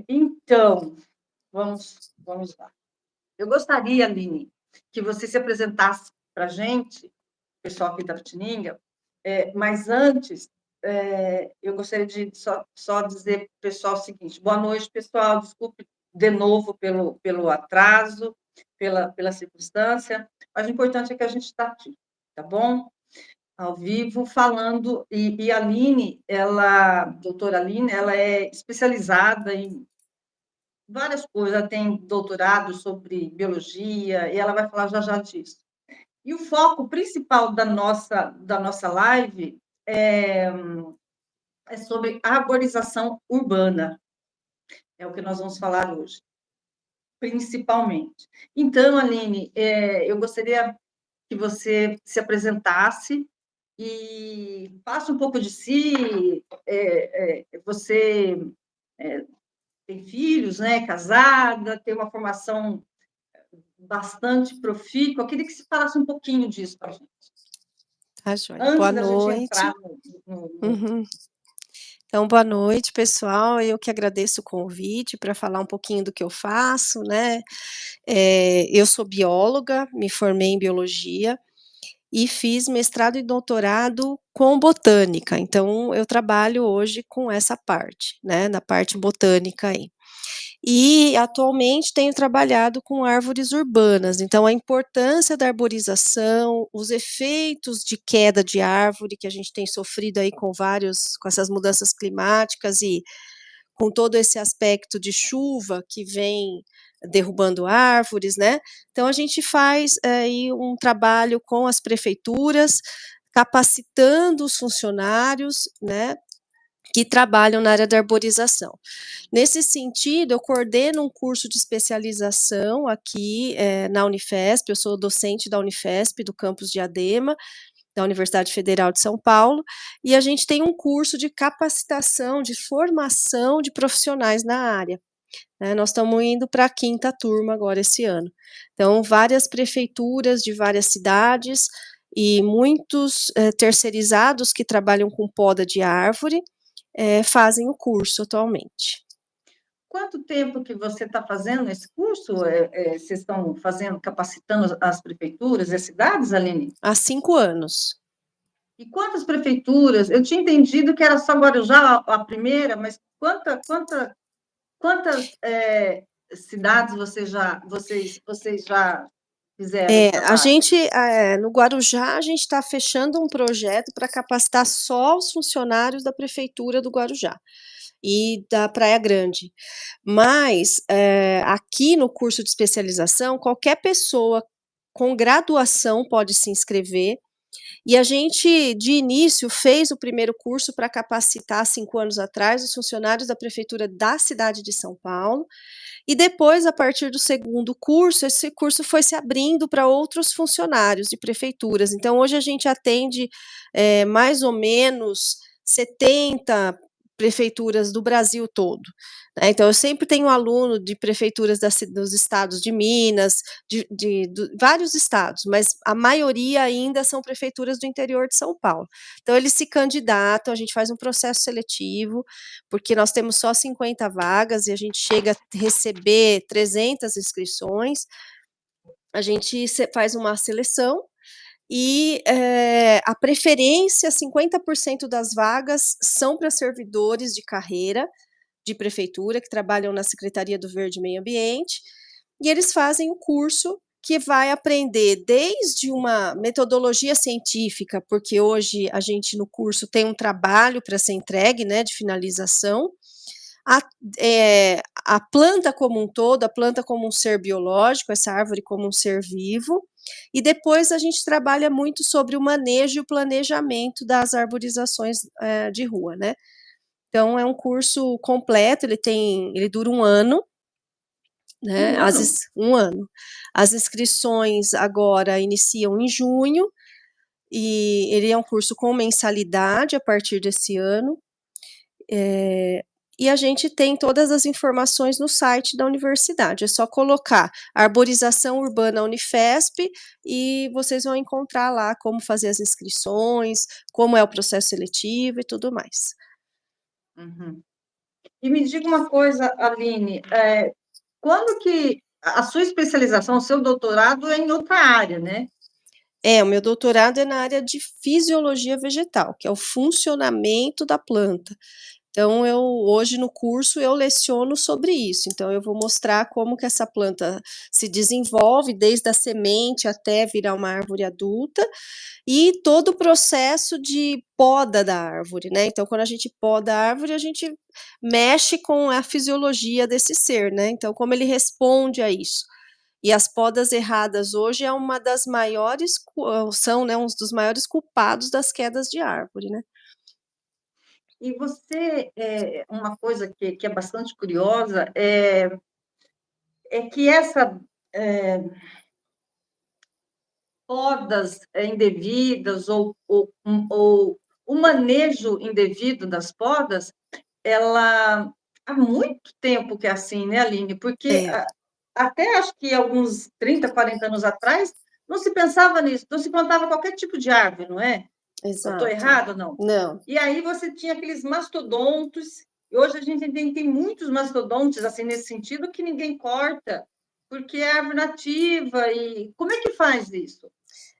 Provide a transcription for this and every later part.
Então, vamos lá. Eu gostaria, Aline, que você se apresentasse para a gente, pessoal aqui da Piratininga, mas antes, eu gostaria de só dizer para o pessoal o seguinte: boa noite, pessoal, desculpe de novo pelo atraso, pela circunstância, mas o importante é que a gente está aqui, tá bom? Ao vivo, falando, e a Aline, doutora Aline, ela é especializada em várias coisas, ela tem doutorado sobre biologia, e ela vai falar já já disso. E o foco principal da nossa live é sobre arborização urbana, é o que nós vamos falar hoje, principalmente. Então, Aline, eu gostaria que você se apresentasse e falasse um pouco de si. Você tem filhos, né? Casada, tem uma formação bastante profícua. Eu queria que você falasse um pouquinho disso para a gente, Tá joia. Boa antes da gente entrar noite. Uhum. Então, boa noite, pessoal. Eu que agradeço o convite para falar um pouquinho do que eu faço, né? Eu sou bióloga, me formei em biologia e fiz mestrado e doutorado com botânica. Então, eu trabalho hoje com essa parte, né? Na parte botânica aí. E atualmente tenho trabalhado com árvores urbanas, então a importância da arborização, os efeitos de queda de árvore que a gente tem sofrido aí com essas mudanças climáticas e com todo esse aspecto de chuva que vem derrubando árvores, né? Então a gente faz aí um trabalho com as prefeituras, capacitando os funcionários, né, que trabalham na área da arborização. Nesse sentido, eu coordeno um curso de especialização aqui na Unifesp, eu sou docente da Unifesp, do campus de Diadema, da Universidade Federal de São Paulo, e a gente tem um curso de capacitação, de formação de profissionais na área. Nós estamos indo para a 5ª turma agora esse ano. Então, várias prefeituras de várias cidades e muitos terceirizados que trabalham com poda de árvore fazem o curso atualmente. Quanto tempo que você está fazendo esse curso? Vocês estão capacitando as prefeituras e as cidades, Aline? Há 5 anos. E quantas prefeituras? Eu tinha entendido que era só Guarujá a primeira, mas quantas cidades vocês já fizeram esse A trabalho? gente, no Guarujá, a gente está fechando um projeto para capacitar só os funcionários da prefeitura do Guarujá e da Praia Grande. Mas, aqui no curso de especialização, qualquer pessoa com graduação pode se inscrever. E a gente, de início, fez o primeiro curso para capacitar, 5 anos atrás, os funcionários da prefeitura da cidade de São Paulo. E depois, a partir do segundo curso, esse curso foi se abrindo para outros funcionários de prefeituras. Então, hoje a gente atende mais ou menos 70 prefeituras do Brasil todo. Né? Então, eu sempre tenho aluno de prefeituras dos estados de Minas, de vários estados, mas a maioria ainda são prefeituras do interior de São Paulo. Então, eles se candidatam, a gente faz um processo seletivo, porque nós temos só 50 vagas e a gente chega a receber 300 inscrições. A gente faz uma seleção e a preferência, 50% das vagas são para servidores de carreira de prefeitura que trabalham na Secretaria do Verde e Meio Ambiente, e eles fazem o curso que vai aprender desde uma metodologia científica, porque hoje a gente no curso tem um trabalho para ser entregue, né, de finalização, a planta como um todo, a planta como um ser biológico, essa árvore como um ser vivo, e depois a gente trabalha muito sobre o manejo e o planejamento das arborizações de rua, né? Então é um curso completo, ele dura 1 ano, né? Um ano? 1 ano. As inscrições agora iniciam em junho, e ele é um curso com mensalidade a partir desse ano. E a gente tem todas as informações no site da universidade. É só colocar Arborização Urbana Unifesp e vocês vão encontrar lá como fazer as inscrições, como é o processo seletivo e tudo mais. Uhum. E me diga uma coisa, Aline, quando que a sua especialização, o seu doutorado é em outra área, né? O meu doutorado é na área de fisiologia vegetal, que é o funcionamento da planta. Então, hoje no curso eu leciono sobre isso. Então, eu vou mostrar como que essa planta se desenvolve desde a semente até virar uma árvore adulta e todo o processo de poda da árvore, né? Então, quando a gente poda a árvore, a gente mexe com a fisiologia desse ser, né? Então, como ele responde a isso. E as podas erradas hoje é uma das maiores, são, né, um dos maiores culpados das quedas de árvore, né? E você, uma coisa que é bastante curiosa, é que essa podas indevidas ou o manejo indevido das podas, ela há muito tempo que é assim, né, Aline? Porque É, até acho que alguns 30, 40 anos atrás, não se pensava nisso, não se plantava qualquer tipo de árvore, não é? Eu estou exato. errada ou não? Não, E aí você tinha aqueles mastodontes, e hoje a gente tem muitos mastodontes, assim, nesse sentido, que ninguém corta, porque é árvore nativa, e como é que faz isso?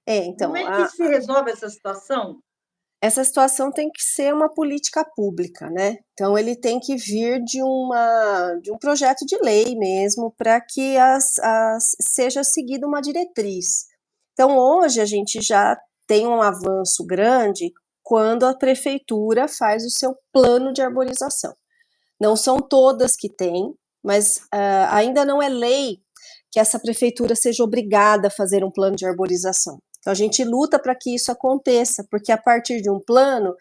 Como então, é que se resolve essa situação? essa situação tem que ser uma política pública, né? Então, ele tem que vir de um projeto de lei mesmo, para que seja seguida uma diretriz. Então, hoje a gente já tem um avanço grande quando a prefeitura faz o seu plano de arborização. Não são todas que têm, mas ainda não é lei que essa prefeitura seja obrigada a fazer um plano de arborização. Então, a gente luta para que isso aconteça, porque a partir de um plano,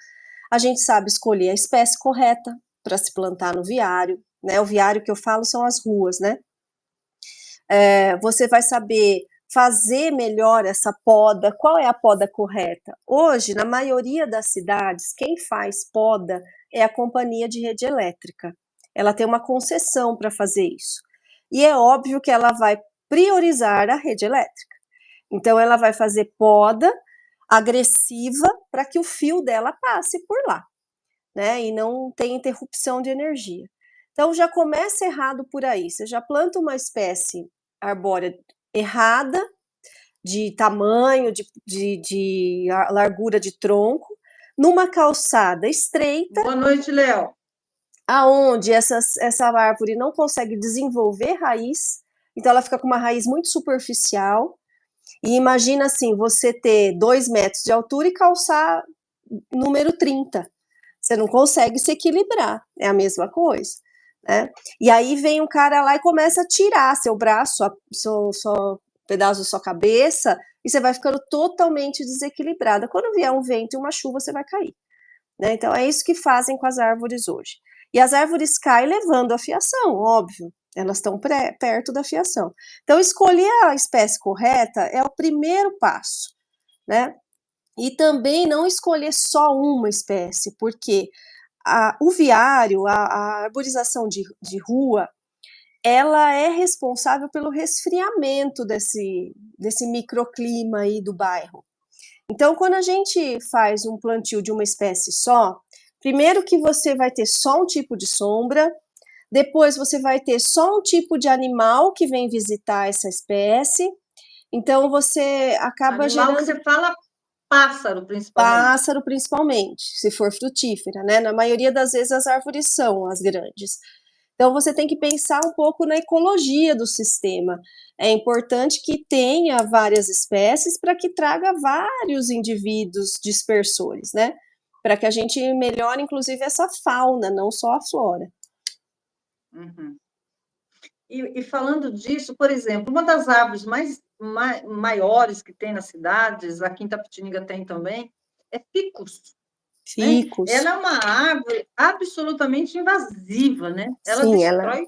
a gente sabe escolher a espécie correta para se plantar no viário, né? O viário que eu falo são as ruas, né? Você vai saber fazer melhor essa poda. Qual é a poda correta? Hoje, na maioria das cidades, quem faz poda é a companhia de rede elétrica. Ela tem uma concessão para fazer isso. E é óbvio que ela vai priorizar a rede elétrica. Então, ela vai fazer poda agressiva para que o fio dela passe por lá, né? E não tenha interrupção de energia. Então, já começa errado por aí. Você já planta uma espécie arbórea errada, de tamanho, de largura de tronco, numa calçada estreita, Boa noite, Léo. aonde essa árvore não consegue desenvolver raiz, então ela fica com uma raiz muito superficial. E imagina assim, você ter 2 metros de altura e calçar número 30. Você não consegue se equilibrar, é a mesma coisa, né? E aí vem um cara lá e começa a tirar seu braço, seu pedaço da sua cabeça, e você vai ficando totalmente desequilibrada. Quando vier um vento e uma chuva, você vai cair, né? Então é isso que fazem com as árvores hoje. E as árvores caem levando a fiação, óbvio. Elas estão perto da fiação. Então, escolher a espécie correta é o primeiro passo, né? E também não escolher só uma espécie, porque o viário, a arborização de rua, ela é responsável pelo resfriamento desse microclima aí do bairro. Então, quando a gente faz um plantio de uma espécie só, primeiro que você vai ter só um tipo de sombra, depois você vai ter só um tipo de animal que vem visitar essa espécie, então você acaba Animal que gerando você fala pássaro, principalmente. pássaro principalmente, se for frutífera, né? Na maioria das vezes as árvores são as grandes. Então você tem que pensar um pouco na ecologia do sistema. É importante que tenha várias espécies para que traga vários indivíduos dispersores, né? Para que a gente melhore, inclusive, essa fauna, não só a flora. Uhum. E falando disso, por exemplo, uma das árvores maiores que tem nas cidades, aqui em Itapetininga tem também, é ficus, né? Ficus. Ela é uma árvore absolutamente invasiva, né? Ela Sim, destrói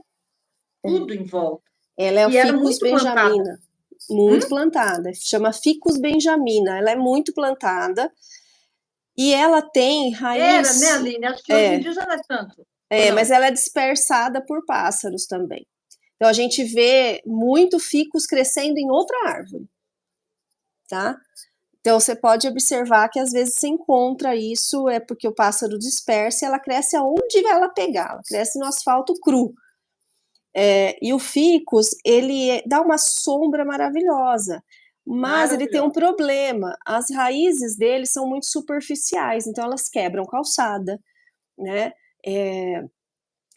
tudo em volta. ela é o E era Ficus muito plantada. benjamina, muito Hum? plantada. Chama Ficus benjamina. Ela é muito plantada e ela tem Era, né, raiz. Aline? Acho que hoje em É, dia já não é tanto, ou mas não? ela é dispersada por pássaros também. Então a gente vê muito ficus crescendo em outra árvore, tá? Então, você pode observar que às vezes você encontra isso, é porque o pássaro dispersa e ela cresce aonde ela pegar, ela cresce no asfalto cru. E o ficus, ele dá uma sombra maravilhosa, mas ele tem um Maravilhosa. problema, as raízes dele são muito superficiais, então elas quebram calçada, né?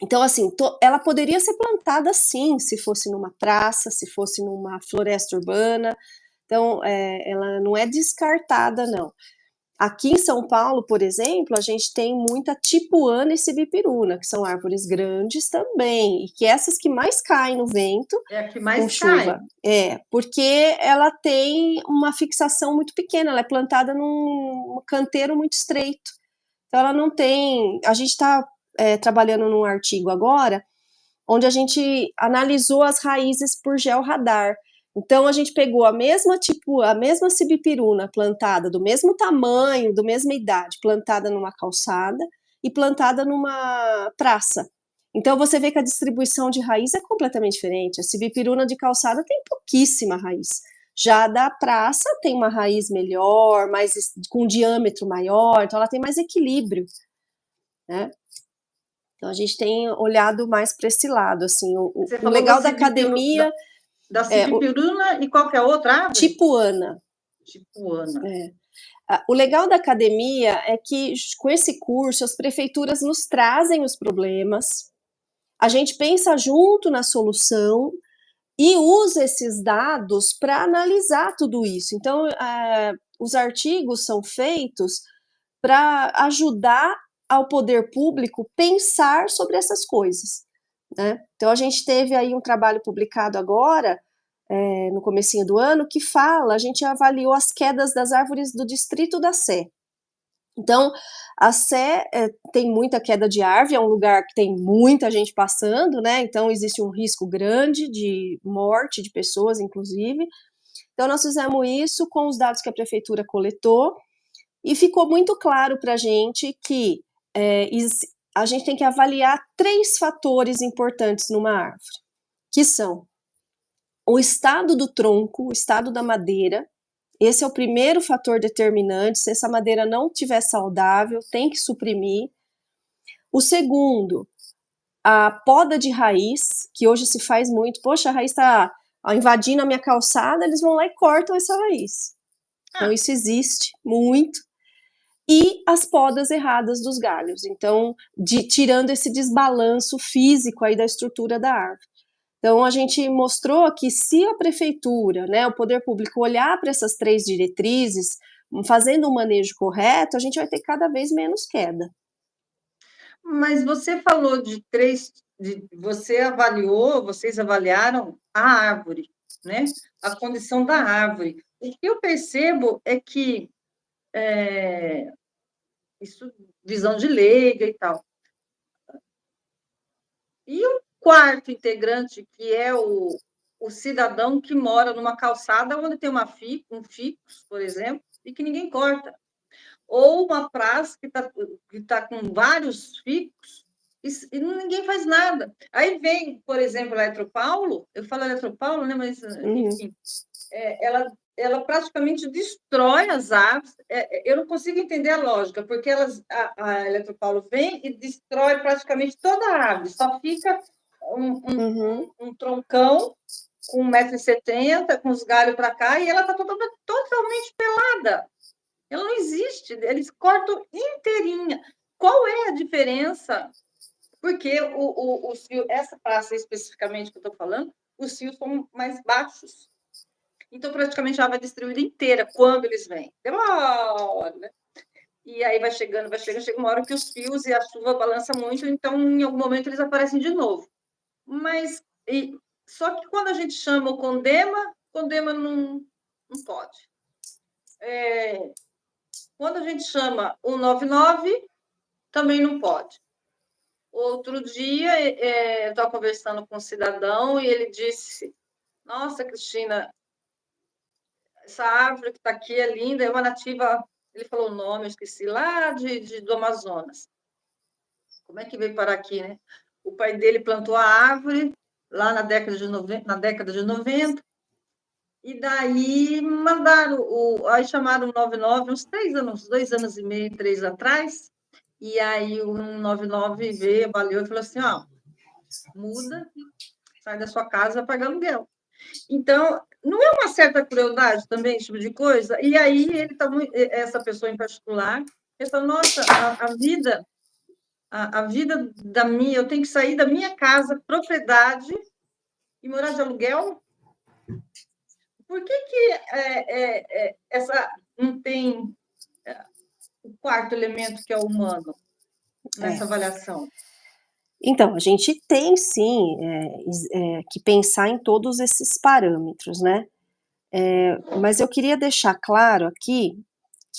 Então, assim, ela poderia ser plantada sim, se fosse numa praça, se fosse numa floresta urbana, então ela não é descartada, não. Aqui em São Paulo, por exemplo, a gente tem muita tipuana e sibipiruna, que são árvores grandes também, e que essas que mais caem no vento, É a que com mais cai. chuva. Porque ela tem uma fixação muito pequena, ela é plantada num canteiro muito estreito. Então ela não tem. A gente está trabalhando num artigo agora, onde a gente analisou as raízes por georradar. Então a gente pegou a mesma sibipiruna plantada do mesmo tamanho, da mesma idade, plantada numa calçada e plantada numa praça. Então você vê que a distribuição de raiz é completamente diferente. A sibipiruna de calçada tem pouquíssima raiz. Já a da praça tem uma raiz melhor, mais com um diâmetro maior, então ela tem mais equilíbrio, né? Então a gente tem olhado mais para esse lado, assim, Você o falou legal da academia da sibipiruna e qual que é a outra árvore? tipuana. Tipuana. O legal da academia é que com esse curso as prefeituras nos trazem os problemas, a gente pensa junto na solução e usa esses dados para analisar tudo isso. Então, os artigos são feitos para ajudar ao poder público pensar sobre essas coisas, né? Então, a gente teve aí um trabalho publicado agora, no comecinho do ano, que fala, a gente avaliou as quedas das árvores do distrito da Sé. Então, a Sé tem muita queda de árvore, é um lugar que tem muita gente passando, né? Então, existe um risco grande de morte de pessoas, inclusive. Então, nós fizemos isso com os dados que a prefeitura coletou e ficou muito claro para a gente que a gente tem que avaliar 3 fatores importantes numa árvore, que são o estado do tronco, o estado da madeira. Esse é o primeiro fator determinante. Se essa madeira não estiver saudável, tem que suprimir. O segundo, a poda de raiz, que hoje se faz muito. Poxa, a raiz está invadindo a minha calçada, eles vão lá e cortam essa raiz. Então, isso existe muito. E as podas erradas dos galhos. Então, tirando esse desbalanço físico aí da estrutura da árvore. Então, a gente mostrou que se a prefeitura, né, o poder público olhar para essas 3 diretrizes, fazendo um manejo correto, a gente vai ter cada vez menos queda. Mas você falou de 3, vocês avaliaram a árvore, né? A condição da árvore. O que eu percebo é que, isso, visão de leiga e tal. E o quarto integrante, que é o cidadão que mora numa calçada onde tem um ficus, por exemplo, e que ninguém corta. Ou uma praça que tá com vários ficus e ninguém faz nada. Aí vem, por exemplo, a Eletropaulo, eu falo Eletropaulo, né? Mas, enfim, ela praticamente destrói as árvores. Eu não consigo entender a lógica, porque a Eletropaulo vem e destrói praticamente toda a árvore, só fica um troncão com 1,70 m, com os galhos para cá, e ela está totalmente pelada. Ela não existe, eles cortam inteirinha. Qual é a diferença? Porque essa praça especificamente que eu estou falando, os fios são mais baixos. Então, praticamente, ela vai destruída inteira quando eles vêm. Demora, né? E aí chega uma hora que os fios e a chuva balança muito, então, em algum momento, eles aparecem de novo. Mas, só que quando a gente chama o Condema não pode. Quando a gente chama o 99, também não pode. Outro dia, eu estava conversando com um cidadão e ele disse: Nossa, Cristina, essa árvore que está aqui é linda, é uma nativa. Ele falou o nome, eu esqueci, lá do Amazonas. Como é que veio parar aqui, né? O pai dele plantou a árvore lá na década de 90, E daí mandaram, aí chamaram o 99, uns 3 anos, 2 anos e meio, 3 atrás, e aí o 99 veio, avaliou e falou assim, ó, muda, sai da sua casa, paga aluguel. Então, não é uma certa crueldade também, esse tipo de coisa? E aí, ele tá muito, essa pessoa em particular, ele falou, nossa, a vida da minha, eu tenho que sair da minha casa, propriedade, e morar de aluguel? Por que essa não tem o quarto elemento, que é o humano, É. nessa avaliação? Então, a gente tem sim que pensar em todos esses parâmetros, né? Mas eu queria deixar claro aqui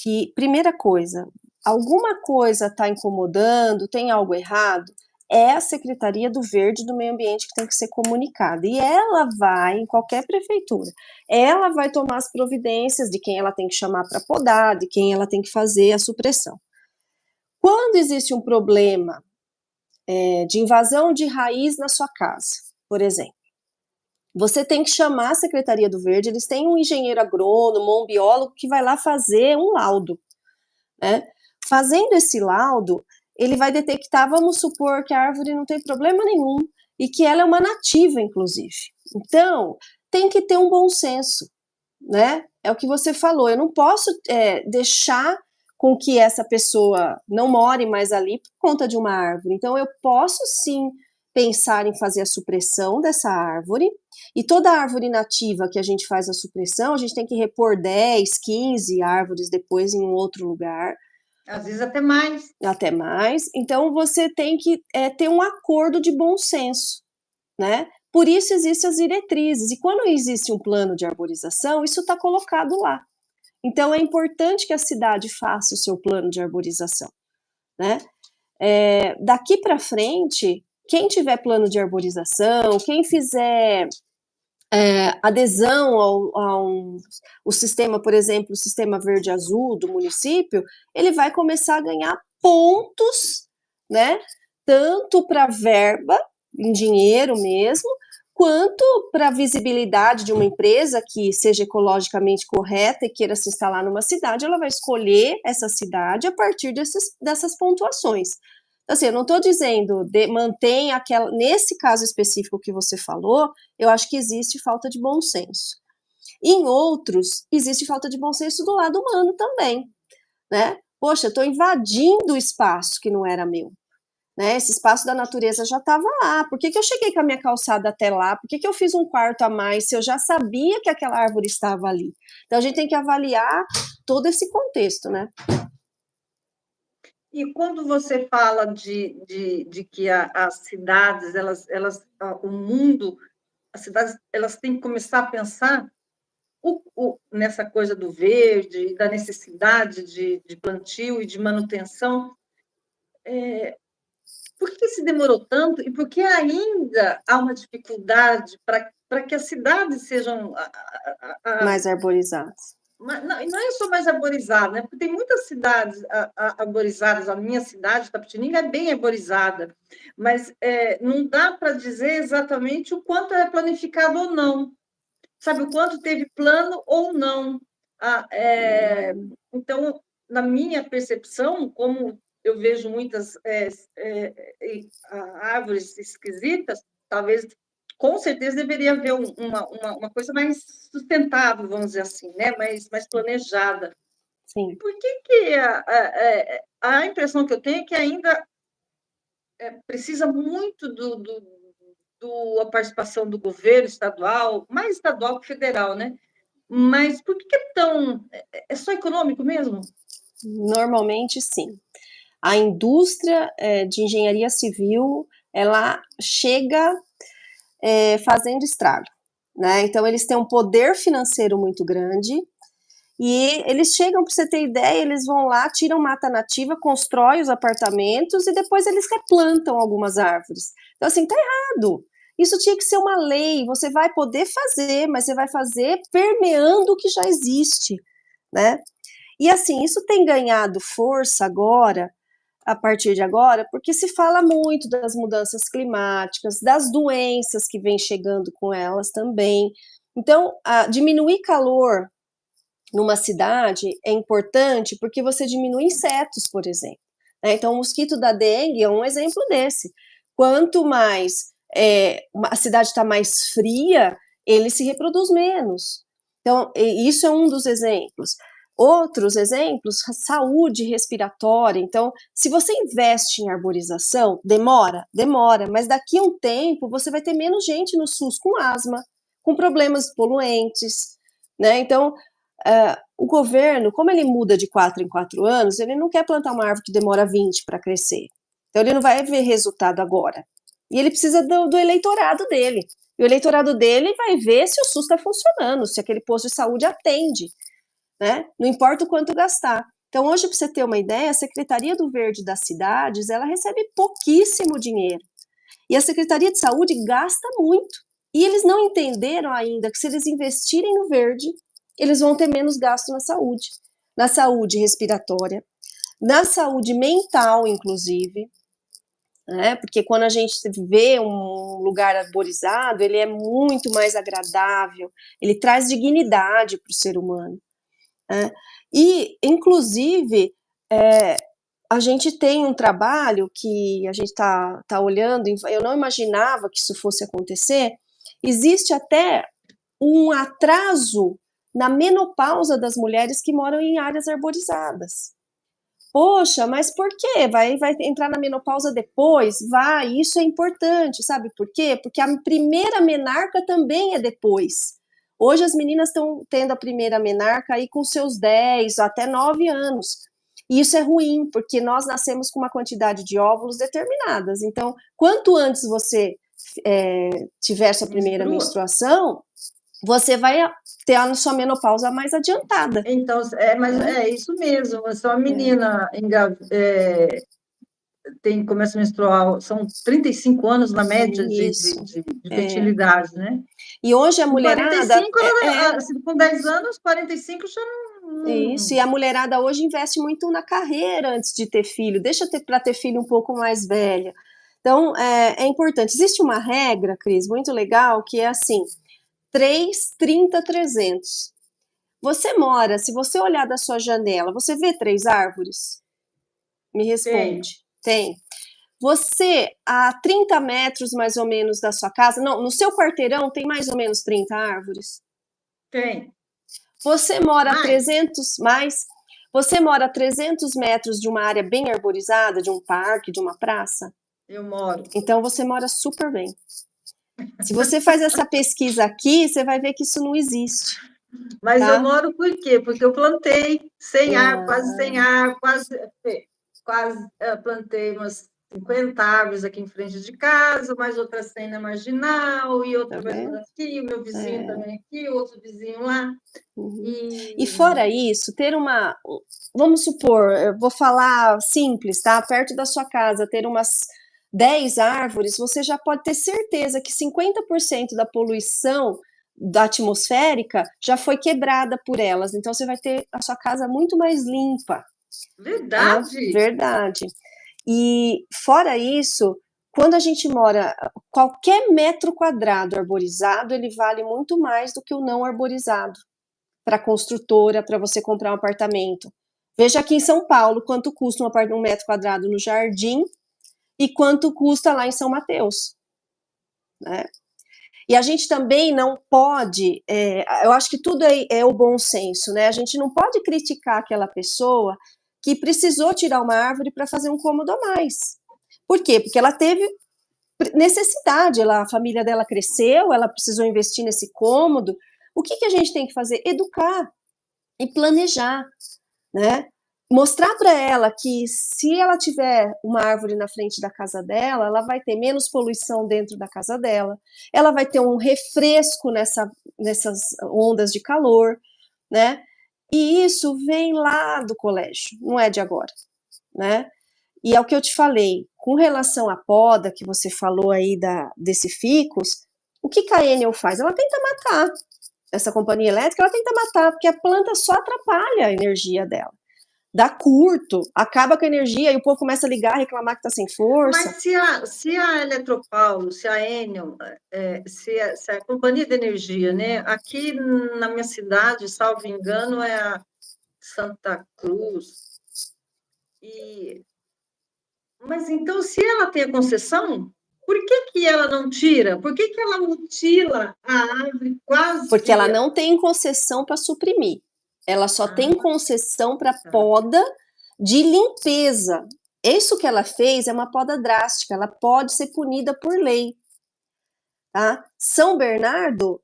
que, primeira coisa, alguma coisa está incomodando, tem algo errado, é a Secretaria do Verde e do Meio Ambiente que tem que ser comunicada. E ela vai, em qualquer prefeitura, ela vai tomar as providências de quem ela tem que chamar para podar, de quem ela tem que fazer a supressão. Quando existe um problema de invasão de raiz na sua casa, por exemplo, você tem que chamar a Secretaria do Verde, eles têm um engenheiro agrônomo, um biólogo que vai lá fazer um laudo, né? Fazendo esse laudo, ele vai detectar, vamos supor que a árvore não tem problema nenhum e que ela é uma nativa, inclusive. Então, tem que ter um bom senso, né? É o que você falou, eu não posso deixar com que essa pessoa não more mais ali por conta de uma árvore. Então, eu posso sim pensar em fazer a supressão dessa árvore, e toda árvore nativa que a gente faz a supressão, a gente tem que repor 10, 15 árvores depois em um outro lugar. Às vezes até mais. Até mais. Então, você tem que ter um acordo de bom senso, né? Por isso existem as diretrizes, e quando existe um plano de arborização, isso está colocado lá. Então, é importante que a cidade faça o seu plano de arborização, né? Daqui para frente, quem tiver plano de arborização, quem fizer adesão ao sistema, por exemplo, o sistema verde-azul do município, ele vai começar a ganhar pontos, né? Tanto para verba, em dinheiro mesmo, quanto para a visibilidade de uma empresa que seja ecologicamente correta e queira se instalar numa cidade, ela vai escolher essa cidade a partir dessas pontuações. Assim, eu não estou dizendo mantém aquela. Nesse caso específico que você falou, eu acho que existe falta de bom senso. Em outros, existe falta de bom senso do lado humano também, né? Poxa, eu estou invadindo o espaço que não era meu. Né, esse espaço da natureza já estava lá. Por que eu cheguei com a minha calçada até lá? Por que eu fiz um quarto a mais se eu já sabia que aquela árvore estava ali? Então a gente tem que avaliar todo esse contexto, né? E quando você fala de que as cidades, o mundo, as cidades, elas têm que começar a pensar nessa coisa do verde, da necessidade de plantio e de manutenção, por que se demorou tanto e por que ainda há uma dificuldade para que as cidades sejam Mais arborizados. não é só mais arborizada, né? Porque tem muitas cidades arborizadas, a minha cidade, Tapetininga, é bem arborizada, mas não dá para dizer exatamente o quanto é planificado ou não, sabe, o quanto teve plano ou não. Então, na minha percepção, como eu vejo muitas árvores esquisitas, talvez, com certeza, deveria haver uma coisa mais sustentável, vamos dizer assim, né? mais planejada. Sim. Por que a impressão que eu tenho é que ainda precisa muito da participação do governo estadual, mais estadual que federal, né? Mas por que é tão... É só econômico mesmo? Normalmente, sim. A indústria de engenharia civil, ela chega fazendo estrago, né? Então, eles têm um poder financeiro muito grande e eles chegam, para você ter ideia, eles vão lá, tiram mata nativa, constroem os apartamentos e depois eles replantam algumas árvores. Então, assim, tá errado. Isso tinha que ser uma lei, você vai poder fazer, mas você vai fazer permeando o que já existe, né? E assim, isso tem ganhado força agora, a partir de agora, porque se fala muito das mudanças climáticas, das doenças que vêm chegando com elas também. Então, diminuir calor numa cidade é importante porque você diminui insetos, por exemplo, né? Então, o mosquito da dengue é um exemplo desse. Quanto mais a cidade está mais fria, ele se reproduz menos. Então, isso é um dos exemplos. Outros exemplos, saúde respiratória. Então, se você investe em arborização, demora, mas daqui a um tempo você vai ter menos gente no SUS com asma, com problemas poluentes, né? Então, o governo, como ele muda de 4 em 4 anos, ele não quer plantar uma árvore que demora 20 para crescer. Então, ele não vai ver resultado agora. E ele precisa do eleitorado dele. E o eleitorado dele vai ver se o SUS está funcionando, se aquele posto de saúde atende, né? Não importa o quanto gastar. Então, hoje, para você ter uma ideia, a Secretaria do Verde das cidades, ela recebe pouquíssimo dinheiro. E a Secretaria de Saúde gasta muito. E eles não entenderam ainda que se eles investirem no verde, eles vão ter menos gasto na saúde respiratória, na saúde mental, inclusive, né? Porque quando a gente vê um lugar arborizado, ele é muito mais agradável, ele traz dignidade para o ser humano, né? E, inclusive, a gente tem um trabalho que a gente tá olhando, eu não imaginava que isso fosse acontecer, existe até um atraso na menopausa das mulheres que moram em áreas arborizadas. Poxa, mas por quê? Vai entrar na menopausa depois? Vai, isso é importante, sabe por quê? Porque a primeira menarca também é depois. Hoje as meninas estão tendo a primeira menarca aí com seus 10 até 9 anos. E isso é ruim, porque nós nascemos com uma quantidade de óvulos determinadas. Então, quanto antes você tiver sua primeira menstruação, você vai ter a sua menopausa mais adiantada. Então, mas é isso mesmo. Se uma menina começa a menstruar, são 35 anos na média de fertilidade, né? E hoje a mulherada... 45, com 10 anos, 45 já não... Isso, e a mulherada hoje investe muito na carreira antes de ter filho, deixa para ter filho um pouco mais velha. Então, é importante. Existe uma regra, Cris, muito legal, que é assim, 3, 30, 300. Você mora, se você olhar da sua janela, você vê 3 árvores? Me responde. Tem. Você, a 30 metros mais ou menos da sua casa, não, no seu quarteirão tem mais ou menos 30 árvores? Tem. Você mora a 300, você mora a 300 metros de uma área bem arborizada, de um parque, de uma praça? Eu moro. Então você mora super bem. Se você faz essa pesquisa aqui, você vai ver que isso não existe. Mas eu moro por quê? Porque eu plantei 100 árvores, quase 100 árvores, quase plantei umas 50 árvores aqui em frente de casa, mais outras 100 na Marginal, e outra mais aqui, o meu vizinho também aqui, outro vizinho lá. E fora isso, ter uma... Vamos supor, eu vou falar simples, tá? Perto da sua casa, ter umas 10 árvores, você já pode ter certeza que 50% da poluição da atmosférica já foi quebrada por elas. Então, você vai ter a sua casa muito mais limpa. Verdade! Verdade. E, fora isso, quando a gente mora, qualquer metro quadrado arborizado, ele vale muito mais do que o não arborizado para a construtora, para você comprar um apartamento. Veja aqui em São Paulo quanto custa um metro quadrado no Jardim e quanto custa lá em São Mateus, né? E a gente também não pode, eu acho que tudo é o bom senso, né? A gente não pode criticar aquela pessoa que precisou tirar uma árvore para fazer um cômodo a mais. Por quê? Porque ela teve necessidade, a família dela cresceu, ela precisou investir nesse cômodo. O que a gente tem que fazer? Educar e planejar, né? Mostrar para ela que se ela tiver uma árvore na frente da casa dela, ela vai ter menos poluição dentro da casa dela, ela vai ter um refresco nessas ondas de calor, né? E isso vem lá do colégio, não é de agora, né? E é o que eu te falei, com relação à poda que você falou aí desse ficus, o que a Enel faz? Ela tenta matar essa companhia elétrica, ela tenta matar, porque a planta só atrapalha a energia dela. dá curto, acaba com a energia e o povo começa a ligar, reclamar que está sem força. Mas se a Eletropaulo, se a Enel, se a companhia de energia, né? Aqui na minha cidade, salvo engano, é a Santa Cruz. Mas então, se ela tem a concessão, por que ela não tira? Por que ela mutila a árvore quase Porque ela que... não tem concessão para suprimir. Ela só tem Ah, concessão para tá. poda de limpeza. Isso que ela fez é uma poda drástica, ela pode ser punida por lei. Tá? São Bernardo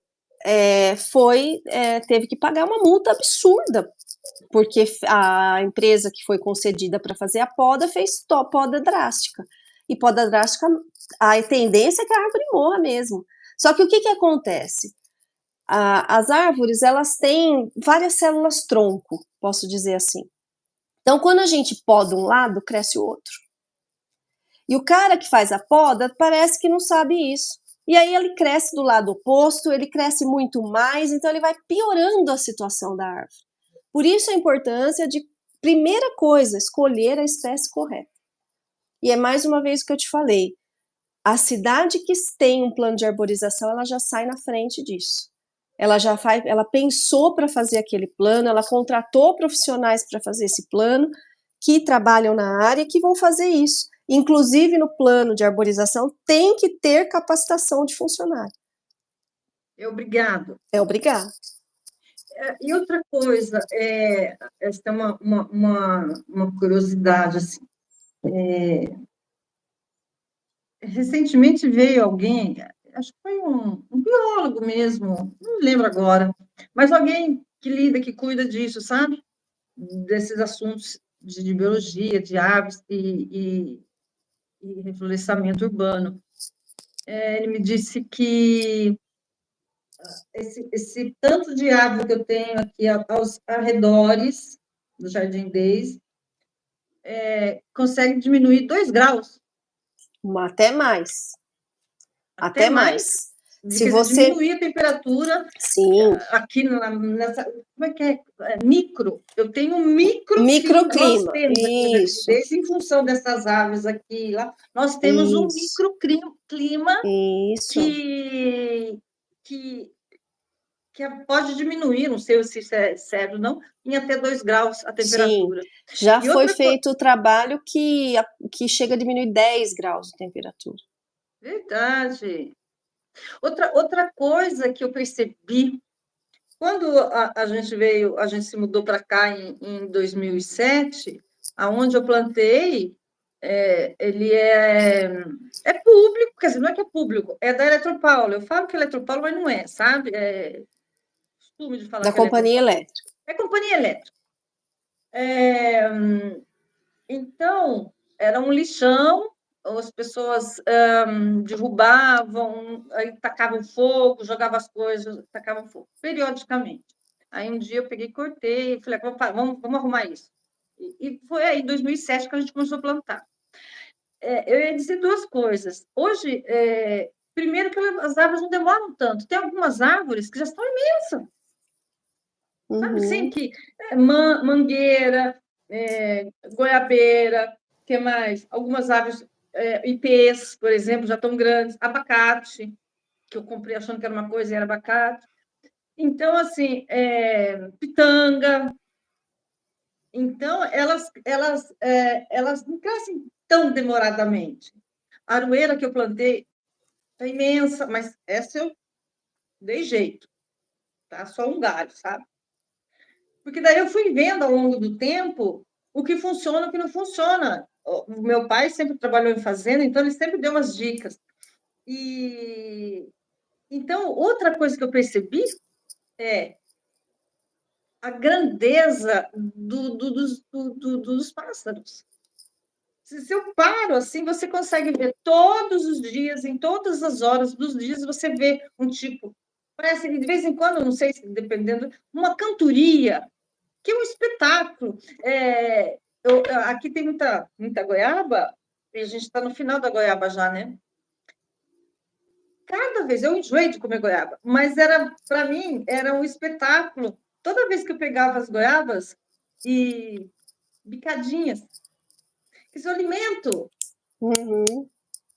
teve que pagar uma multa absurda, porque a empresa que foi concedida para fazer a poda fez poda drástica. E poda drástica, a tendência é que a árvore morra mesmo. Só que o que acontece? As árvores, elas têm várias células tronco, posso dizer assim. Então, quando a gente poda um lado, cresce o outro. E o cara que faz a poda parece que não sabe isso. E aí ele cresce do lado oposto, ele cresce muito mais, então ele vai piorando a situação da árvore. Por isso a importância de, primeira coisa, escolher a espécie correta. E é mais uma vez o que eu te falei, a cidade que tem um plano de arborização, ela já sai na frente disso. Ela pensou para fazer aquele plano, ela contratou profissionais para fazer esse plano, que trabalham na área, que vão fazer isso. Inclusive, no plano de arborização, tem que ter capacitação de funcionário. Obrigado. É obrigado. E outra coisa, essa é uma curiosidade, assim. Recentemente veio alguém, acho que foi um biólogo mesmo, não lembro agora, mas alguém que cuida disso, sabe? Desses assuntos de biologia, de aves e reflorestamento urbano. Ele me disse que esse tanto de árvore que eu tenho aqui aos arredores do Jardim Deis consegue diminuir 2 graus. Até mais. Até mais. Se Quer dizer, você... diminuir a temperatura. Sim. Aqui nessa... Como é que é? Micro. Eu tenho um microclima. Nós temos aqui no Jardim Deis, em função dessas aves aqui lá, nós temos um microclima que pode diminuir, não sei se isso é sério ou não, em até 2 graus a temperatura. Sim, já foi feito o trabalho que chega a diminuir 10 graus de temperatura. Verdade. Outra coisa que eu percebi, quando a gente se mudou para cá em 2007, aonde eu plantei, ele é público, quer dizer, não é que é público, é da Eletropaulo. Eu falo que é Eletropaulo, mas não é, sabe? Costume de falar da que é companhia elétrica. É companhia elétrica. Então, era um lixão, as pessoas derrubavam, aí tacavam fogo, jogavam as coisas, tacavam fogo, periodicamente. Aí um dia eu peguei, cortei, falei, vamos arrumar isso. E foi aí, em 2007, que a gente começou a plantar. Eu ia dizer 2 coisas. Hoje, primeiro que as árvores não demoram tanto. Tem algumas árvores que já estão imensas. Sabe, assim, que mangueira, goiabeira, que mais? Algumas aves, ipês, por exemplo, já estão grandes, abacate, que eu comprei achando que era uma coisa e era abacate. Então, assim, pitanga. Então, elas não crescem tão demoradamente. A aroeira que eu plantei é imensa, mas essa eu dei jeito, tá? Só um galho, sabe? Porque daí eu fui vendo ao longo do tempo o que funciona e o que não funciona. O meu pai sempre trabalhou em fazenda, então ele sempre deu umas dicas. E então, outra coisa que eu percebi é a grandeza dos pássaros. Se eu paro assim, você consegue ver todos os dias, em todas as horas dos dias, você vê um tipo. Parece, de vez em quando, não sei se dependendo, uma cantoria, que é um espetáculo. Aqui tem muita goiaba, e a gente está no final da goiaba já, né? Cada vez, eu enjoei de comer goiaba, mas para mim, era um espetáculo. Toda vez que eu pegava as goiabas e bicadinhas. Isso é alimento. Uhum.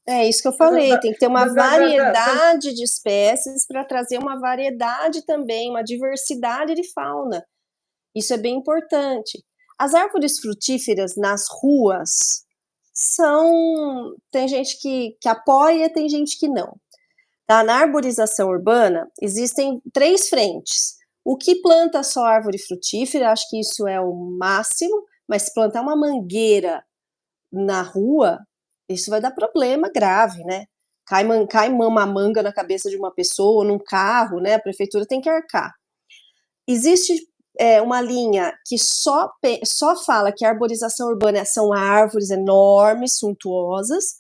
É isso que eu falei, tem que ter uma variedade de espécies para trazer uma variedade também, uma diversidade de fauna. Isso é bem importante. As árvores frutíferas nas ruas são. Tem gente que apoia, tem gente que não. Tá? Na arborização urbana, existem 3 frentes. O que planta só árvore frutífera, acho que isso é o máximo, mas se plantar uma mangueira na rua, isso vai dar problema grave, né? Cai uma manga na cabeça de uma pessoa, num carro, né? A prefeitura tem que arcar. Existe uma linha que só fala que a arborização urbana são árvores enormes, suntuosas,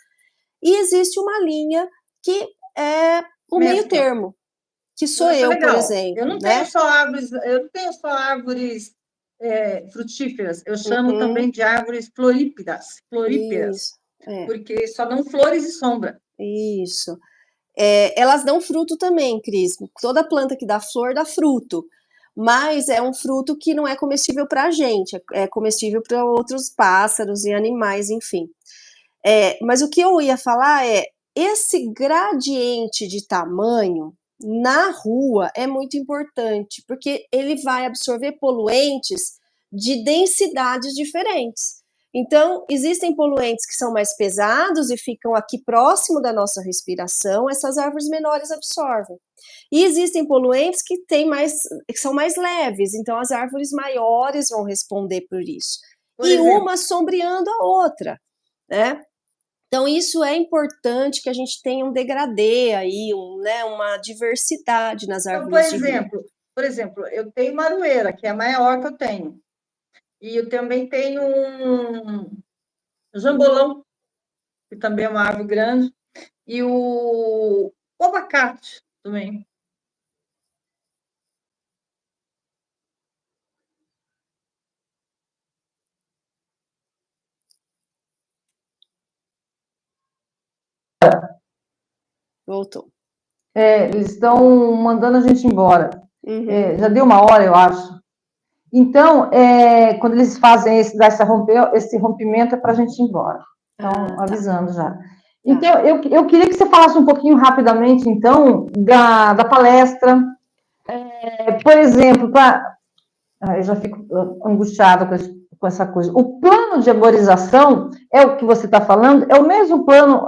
e existe uma linha que é o meio termo, que sou eu, por exemplo. Eu não tenho só árvores frutíferas, eu chamo também de árvores floríferas, porque só dão flores e sombra. Isso. Elas dão fruto também, Cris. Toda planta que dá flor dá fruto, mas é um fruto que não é comestível para a gente, é comestível para outros pássaros e animais, enfim. Mas o que eu ia falar esse gradiente de tamanho na rua é muito importante, porque ele vai absorver poluentes de densidades diferentes. Então, existem poluentes que são mais pesados e ficam aqui próximo da nossa respiração, essas árvores menores absorvem. E existem poluentes que são mais leves, então as árvores maiores vão responder por isso. Uma sombreando a outra, né? Então, isso é importante que a gente tenha um degradê aí, uma diversidade nas árvores de rua. Por exemplo, eu tenho uma aroeira, que é a maior que eu tenho. E eu também tenho um jambolão, que também é uma árvore grande. E o abacate também. Voltou. Eles estão mandando a gente embora. Já deu uma hora, eu acho. Então, quando eles fazem esse rompimento, é para a gente ir embora. Então, avisando já. Então, eu queria que você falasse um pouquinho rapidamente, então, da palestra. Por exemplo, eu já fico angustiada com essa coisa. O plano de arborização é o que você está falando? É o mesmo plano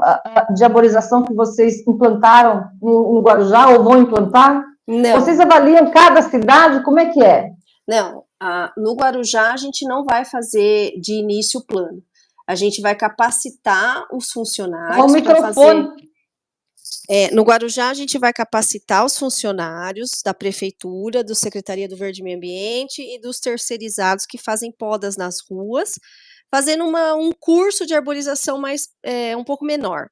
de arborização que vocês implantaram no Guarujá ou vão implantar? Não. Vocês avaliam cada cidade? Como é que é? Não. No Guarujá, a gente não vai fazer de início o plano. A gente vai capacitar os funcionários para fazer... no Guarujá, a gente vai capacitar os funcionários da Prefeitura, do Secretaria do Verde e Meio Ambiente e dos terceirizados que fazem podas nas ruas, fazendo um curso de arborização um pouco menor.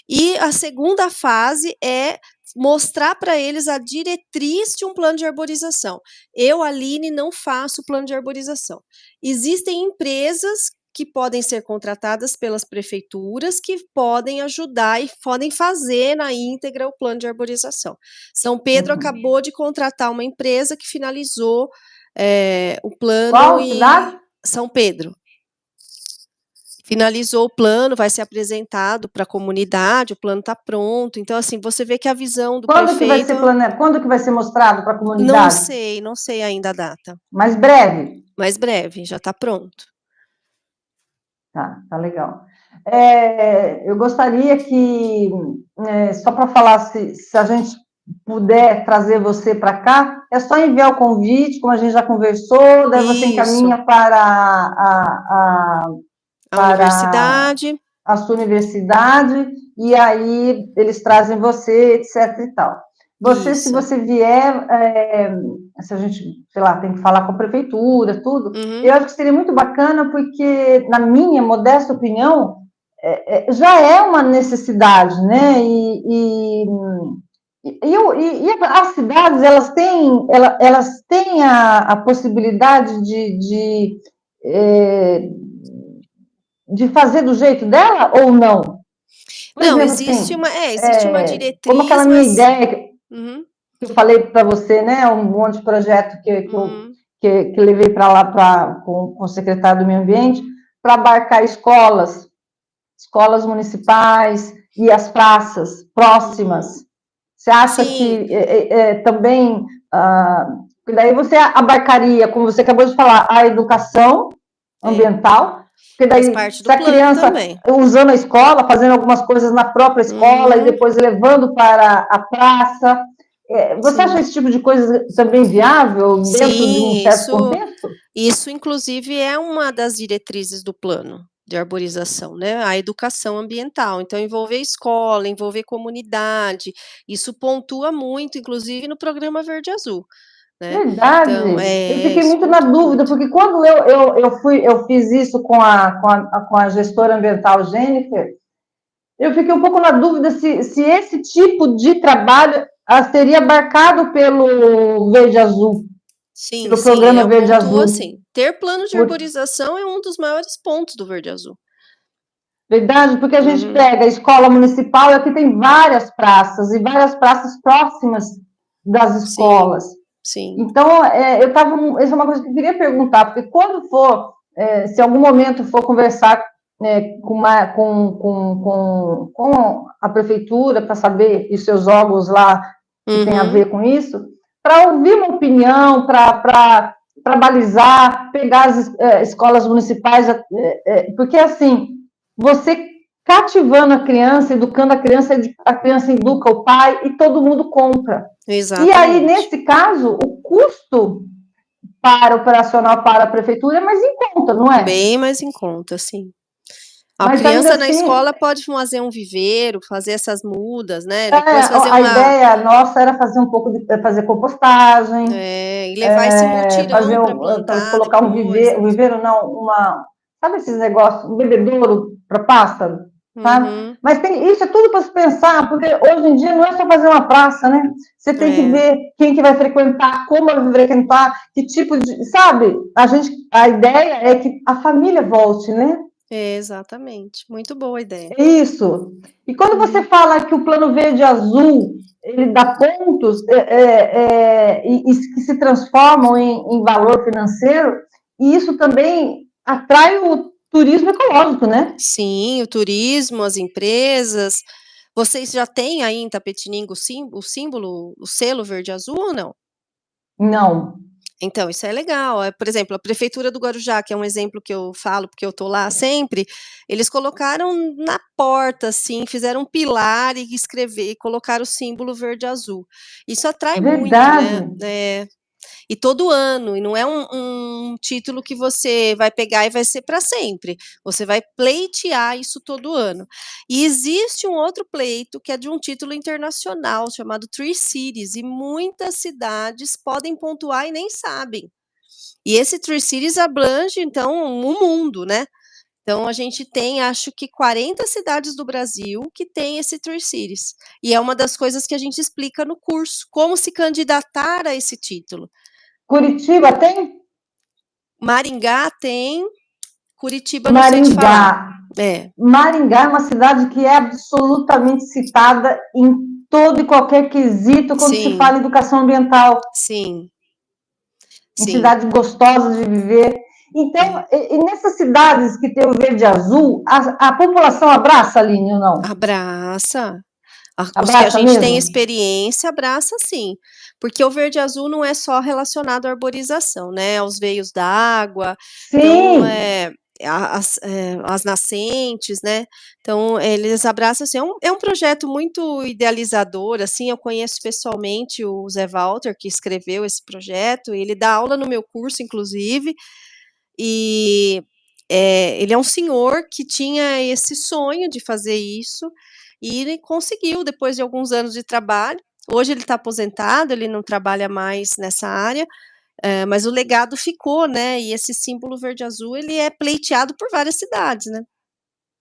E a segunda fase é mostrar para eles a diretriz de um plano de arborização. Eu, Aline, não faço plano de arborização. Existem empresas que podem ser contratadas pelas prefeituras, que podem ajudar e podem fazer na íntegra o plano de arborização. São Pedro acabou de contratar uma empresa que finalizou o plano. Qual cidade? São Pedro. Finalizou o plano, vai ser apresentado para a comunidade, o plano está pronto. Então, assim, você vê que a visão do prefeito... Quando que vai ser mostrado para a comunidade? Não sei ainda a data. Mais breve? Mais breve, já está pronto. Tá legal. Eu gostaria que, só para falar, se a gente puder trazer você para cá, é só enviar o convite, como a gente já conversou, daí você encaminha para universidade. A sua universidade, e aí eles trazem você, etc e tal. Se você vier, se a gente, sei lá, tem que falar com a prefeitura, tudo, eu acho que seria muito bacana, porque, na minha modesta opinião, já é uma necessidade, né? E as cidades, elas têm a possibilidade de fazer do jeito dela ou não? Não, existe uma diretriz. Como aquela minha ideia que eu falei para você, né? Um monte de projeto que que levei para lá com o secretário do Meio Ambiente, para abarcar escolas municipais e as praças próximas. Você acha Sim. que também, daí você abarcaria, como você acabou de falar, a educação ambiental, porque Faz daí parte se do a plano criança também. usando a escola, fazendo algumas coisas na própria escola e depois levando para a praça, você acha Sim. esse tipo de coisa também viável dentro de um Sim, certo contexto? isso inclusive é uma das diretrizes do plano de arborização, né, a educação ambiental. Então envolver escola, envolver comunidade, isso pontua muito, inclusive no programa Verde Azul, né. Então, Verdade. Eu fiquei isso muito na pontua dúvida, muito. porque quando eu fiz isso com a gestora ambiental Jennifer, eu fiquei um pouco na dúvida se esse tipo de trabalho seria abarcado pelo Verde Azul, Sim, pelo sim, programa Verde pontua Azul. sim. Ter plano de Por, arborização é um dos maiores pontos do Verde Azul. verdade, porque a gente Uhum. pega a escola municipal e aqui tem várias praças, e várias praças próximas das Sim, escolas. sim. Então, essa é uma coisa que eu queria perguntar, porque quando se em algum momento for conversar com a prefeitura para saber e seus órgãos lá que tem a Uhum. ver com isso, para ouvir uma opinião, para balizar, pegar as escolas municipais, porque assim, você cativando a criança, educando a criança educa o pai e todo mundo compra. E aí, Exatamente. nesse caso, o custo operacional para a prefeitura é mais em conta, não é? Bem mais em conta, sim. A Mas ainda criança na assim, escola pode fazer um viveiro, fazer essas mudas, né, depois fazer a uma ideia nossa era fazer fazer compostagem, e levar esse fazer mutirão para plantar colocar um depois, né. viveiro não, sabe esses negócios, um bebedouro para pássaro, sabe? Uhum. Mas isso é tudo para se pensar, porque hoje em dia não é só fazer uma praça, né? Você tem que É, ver quem que vai frequentar, como vai frequentar, que tipo de, sabe? A ideia é que a família volte, né? exatamente. Muito boa ideia. É isso. E quando você Uhum. fala que o plano verde azul ele dá pontos e que se transformam em valor financeiro, e isso também atrai o turismo ecológico, né? Sim, o turismo, as empresas. Vocês já têm aí em Tapetininga o símbolo, o selo verde azul ou não? Não. Então, isso é legal. Por exemplo, a prefeitura do Guarujá, que é um exemplo que eu falo, porque eu estou lá sempre, eles colocaram na porta, assim, fizeram um pilar e colocaram o símbolo verde azul. Isso atrai muito, né? Verdade. E todo ano, e não é um título que você vai pegar e vai ser para sempre. Você vai pleitear isso todo ano. E existe um outro pleito que é de um título internacional chamado Three Cities, e muitas cidades podem pontuar e nem sabem. E esse Three Cities abrange, então, o mundo, né? Então, a gente tem, acho que 40 cidades do Brasil que tem esse Three Cities. E é uma das coisas que a gente explica no curso, como se candidatar a esse título. Curitiba tem? Maringá tem, Curitiba não sei te falar. Maringá. É, Maringá é uma cidade que é absolutamente citada em todo e qualquer quesito quando se sim, fala em educação ambiental. sim, Em sim, cidades gostosas de viver. Então, é. nessas cidades que tem o verde azul, a população abraça, Aline, ou não? Abraça. Os que a Abraça gente tem mesmo? experiência, abraça sim. Porque o verde azul não é só relacionado à arborização, né? Aos veios d'água, então, Sim, as nascentes, né? Então, eles abraçam assim. É um projeto muito idealizador, assim. Eu conheço pessoalmente o Zé Walter, que escreveu esse projeto, ele dá aula no meu curso, inclusive. E ele é um senhor que tinha esse sonho de fazer isso, e ele conseguiu depois de alguns anos de trabalho. Hoje ele está aposentado, ele não trabalha mais nessa área, mas o legado ficou, né? E esse símbolo verde azul ele é pleiteado por várias cidades, né?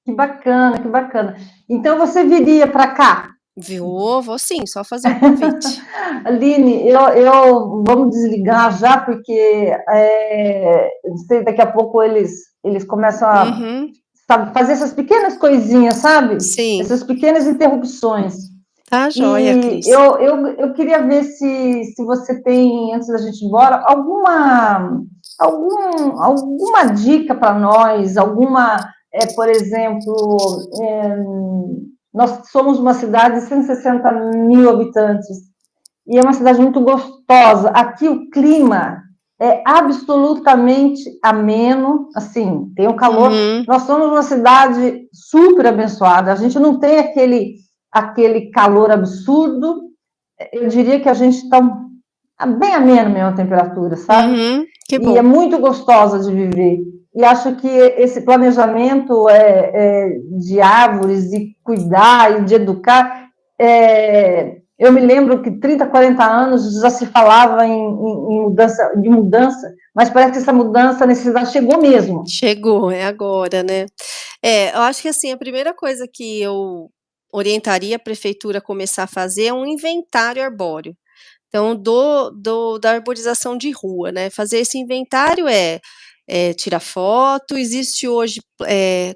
que bacana, que bacana. Então você viria para cá? Viu? Vou sim, só fazer o convite. Aline, vamos desligar já, porque não sei, daqui a pouco eles começam a, Uhum, sabe, fazer essas pequenas coisinhas, sabe? sim, Essas pequenas interrupções. Tá joia, E Cris. eu queria ver se você tem, antes da gente ir embora, alguma dica para nós, por exemplo, nós somos uma cidade de 160 mil habitantes, e é uma cidade muito gostosa. Aqui o clima é absolutamente ameno, assim, tem um calor. Uhum. Nós somos uma cidade super abençoada, a gente não tem aquele calor absurdo. Eu diria que a gente está bem ameno mesmo a temperatura, sabe? Uhum. Que E é bom. muito gostosa de viver. E acho que esse planejamento de árvores, e cuidar e de educar, eu me lembro que 30, 40 anos já se falava de mudança, mas parece que essa mudança, a necessidade chegou mesmo. Chegou, é agora, né. Eu acho que, assim, a primeira coisa que eu orientaria a prefeitura a começar a fazer é um inventário arbóreo. Então, da arborização de rua, né, fazer esse inventário tirar foto, existe hoje,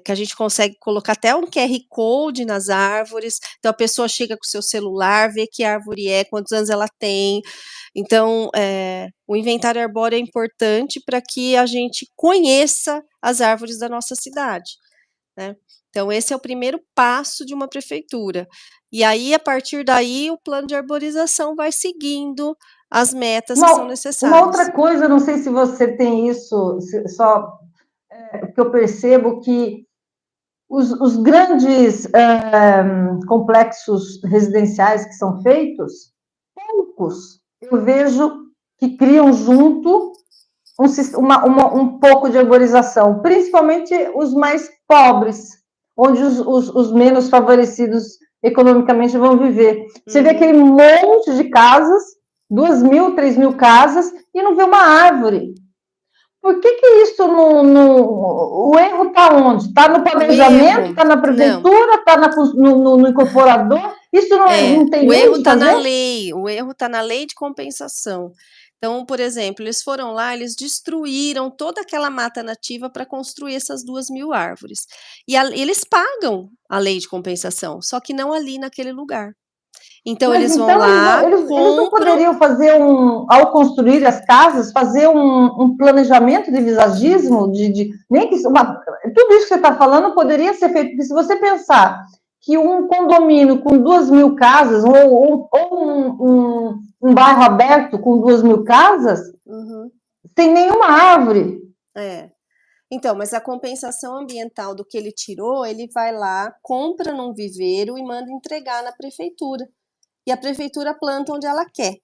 que a gente consegue colocar até um QR Code nas árvores, então a pessoa chega com o seu celular, vê que árvore é, quantos anos ela tem. Então, o inventário arbóreo é importante para que a gente conheça as árvores da nossa cidade, né. Então esse é o primeiro passo de uma prefeitura. E aí, a partir daí, o plano de arborização vai seguindo as metas que são Uma outra necessárias. coisa, não sei se você tem isso, só que eu percebo que os grandes complexos residenciais que são feitos, poucos eu vejo que criam junto um pouco de arborização, principalmente os mais pobres, onde os menos favorecidos economicamente vão viver. Você vê aquele monte de casas, 2.000, 3.000 casas, e não vê uma árvore. Por que isso o erro está onde? Está no O planejamento, erro está na não, prefeitura, está no incorporador? Isso não tem o meio erro de está na fazer? lei, o erro está na lei de compensação. Então, por exemplo, eles foram lá, eles destruíram toda aquela mata nativa para construir essas 2.000 árvores. E eles pagam a lei de compensação, só que não ali naquele lugar. Então Mas eles vão então lá, eles não compram. poderiam fazer ao construir as casas, fazer um planejamento de visagismo, nem que tudo isso que você está falando poderia ser feito, porque se você pensar que um condomínio com 2.000 casas, ou um bairro aberto com 2.000 casas, Uhum. sem nenhuma árvore. Então, mas a compensação ambiental do que ele tirou, ele vai lá, compra num viveiro e manda entregar na prefeitura. E a prefeitura planta onde ela quer.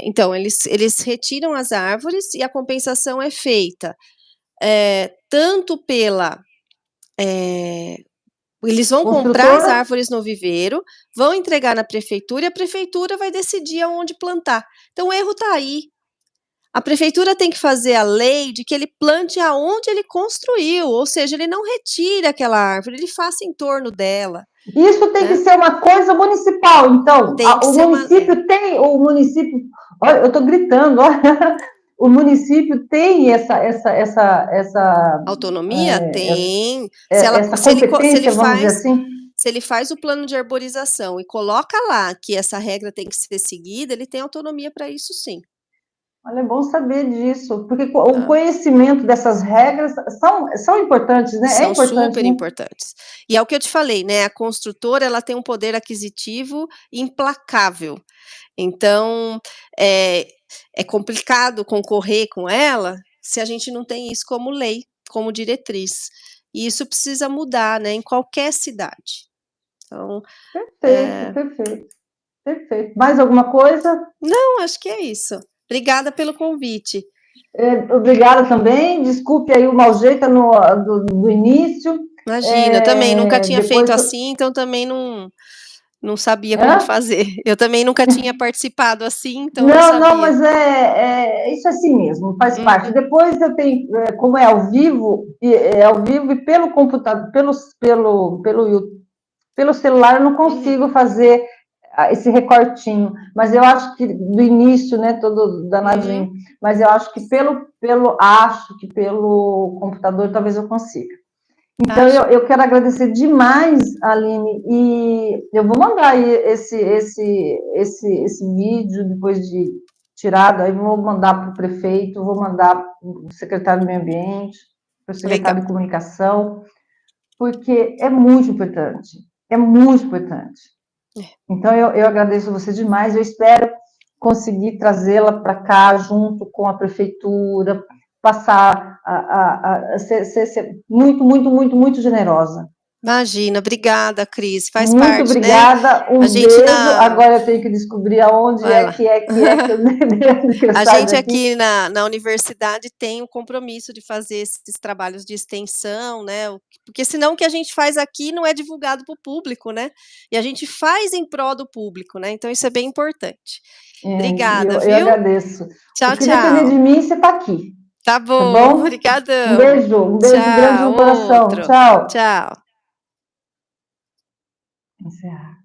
Então, eles retiram as árvores e a compensação é feita tanto pela. Eles vão comprar as Construtora. árvores no viveiro, vão entregar na prefeitura e a prefeitura vai decidir aonde plantar. Então, o erro está aí. A prefeitura tem que fazer a lei de que ele plante aonde ele construiu, ou seja, ele não retire aquela árvore, ele faça em torno dela, Isso tem que né? ser uma coisa municipal, então. Tem que ser uma O município, olha, eu estou gritando, olha, o município tem autonomia? Tem. essa Se ele competência, vamos dizer faz assim. se ele faz o plano de arborização e coloca lá que essa regra tem que ser seguida, ele tem autonomia para isso, sim. Olha, é bom saber disso, porque o Tá? conhecimento dessas regras são importantes, né? É São importante, super né? importantes. E é o que eu te falei, né? A construtora ela tem um poder aquisitivo implacável. Então, é, é complicado concorrer com ela se a gente não tem isso como lei, como diretriz. E isso precisa mudar, né, em qualquer cidade. Então, Perfeito, perfeito, perfeito. Mais alguma coisa? não, acho que é isso. Obrigada pelo convite. Obrigada também. Desculpe aí o mau jeito do início. Imagina, eu também nunca tinha Depois. feito assim, então também não sabia como Hã? fazer. Eu também nunca tinha participado assim, então não Não, não, sabia. mas isso é assim mesmo, faz parte. Uhum, Depois eu tenho, como é ao vivo e pelo computador, pelo celular, eu não uhum, consigo fazer esse recortinho. Mas eu acho que do início, né, todo uhum. danadinho. Mas eu acho que pelo computador talvez eu consiga. Então, eu quero agradecer demais, Aline, e eu vou mandar aí esse vídeo, depois de tirado, aí vou mandar para o prefeito, vou mandar para o secretário do Meio Ambiente, para o secretário Legal. de Comunicação, porque é muito importante, é muito importante. Então, eu agradeço a você demais, eu espero conseguir trazê-la para cá, junto com a prefeitura, passar a ser muito, muito, muito, muito generosa. Imagina, obrigada, Cris, faz Muito parte, né? obrigada, A um gente beijo. na Agora eu tenho que descobrir aonde vai lá. que eu A saio gente daqui. aqui na universidade tem o compromisso de fazer esses trabalhos de extensão, né? Porque senão o que a gente faz aqui não é divulgado para o público, né? E a gente faz em prol do público, né? Então isso é bem importante. Obrigada, Eu viu? agradeço. O Tchau, que depender de tchau. mim, você está aqui, Tá tá bom, bom? obrigadão. Um beijo grande Tchau, no coração. outro. Tchau. Tchau. Encerrar.